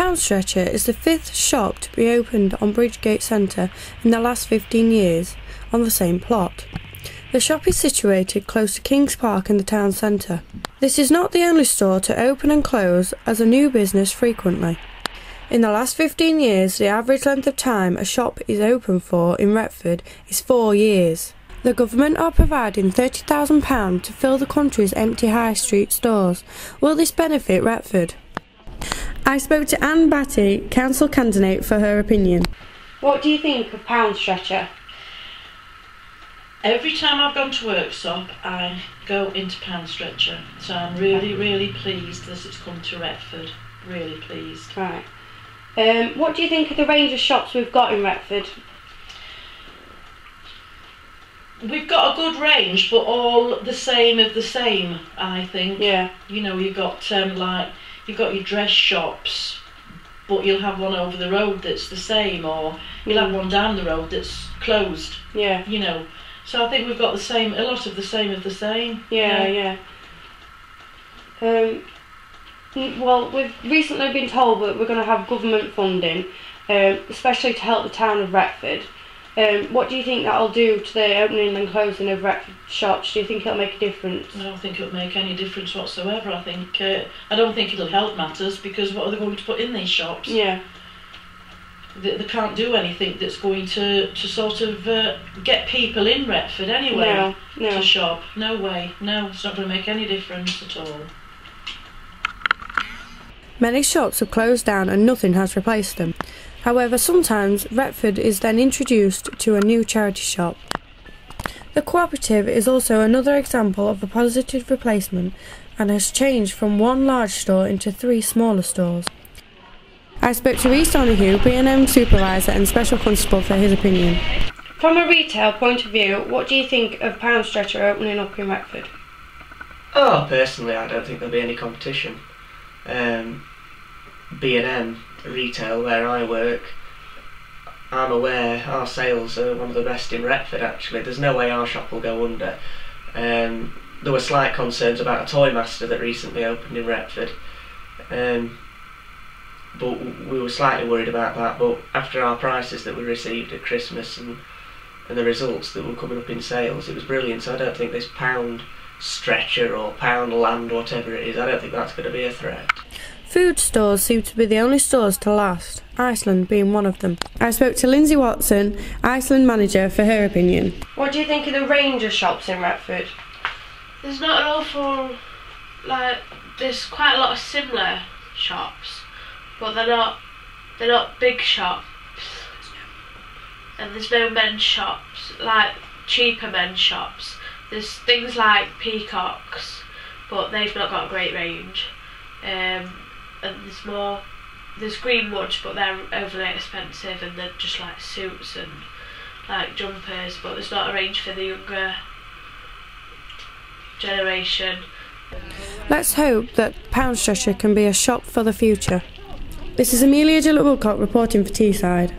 Poundstretcher is the 5th shop to be opened on Bridgegate Centre in the last 15 years on the same plot. The shop is situated close to Kings Park in the town centre. This is not the only store to open and close as a new business frequently. In the last 15 years, the average length of time a shop is open for in Retford is 4 years. The government are providing £30,000 to fill the country's empty high street stores. Will this benefit Retford? I spoke to Anne Batty, council candidate, for her opinion. What do you think of Poundstretcher? Every time I've gone to Worksop, I go into Poundstretcher. So I'm really pleased that it's come to Retford. Really pleased. Right. What do you think of the range of shops we've got in Retford? We've got a good range, but all the same of the same, I think. Yeah. You know, you've got you've got your dress shops, but you'll have one over the road that's the same, or you'll have one down the road that's closed. Yeah. You know, so I think we've got a lot of the same of the same. Yeah. Well, we've recently been told that we're going to have government funding, especially to help the town of Retford. What do you think that'll do to the opening and closing of Retford shops? Do you think it'll make a difference? I don't think it'll make any difference whatsoever. I don't think it'll help matters, because what are they going to put in these shops? Yeah. They can't do anything that's going to sort of get people in Retford anyway. No. To shop. No way. No, it's not going to make any difference at all. Many shops have closed down and nothing has replaced them. However, sometimes Retford is then introduced to a new charity shop. The cooperative is also another example of a positive replacement and has changed from one large store into 3 smaller stores. I spoke to East Donahue, B&M supervisor and special constable, for his opinion. From a retail point of view, what do you think of Poundstretcher opening up in Retford? Oh, personally, I don't think there'll be any competition. B&M retail, where I work, I'm aware our sales are one of the best in Retford. Actually, there's no way our shop will go under. There were slight concerns about a Toy Master that recently opened in Retford, but we were slightly worried about that. But after our prices that we received at Christmas and the results that were coming up in sales, it was brilliant. So I don't think this Poundstretcher or Poundland, whatever it is, I don't think that's going to be a threat. Food stores seem to be the only stores to last, Iceland being one of them. I spoke to Lindsay Watson, Iceland manager, for her opinion. What do you think of the range of shops in Retford? There's not an awful, there's quite a lot of similar shops, but they're not big shops. And there's no men's shops, like cheaper men's shops. There's things like Peacocks, but they've not got a great range. And there's Greenwood, but they're overly expensive, and they're just like suits and like jumpers, but there's not a range for the younger generation. Let's hope that Poundstretcher can be a shop for the future. This is Amelia Gillett-Woodcock reporting for Teesside.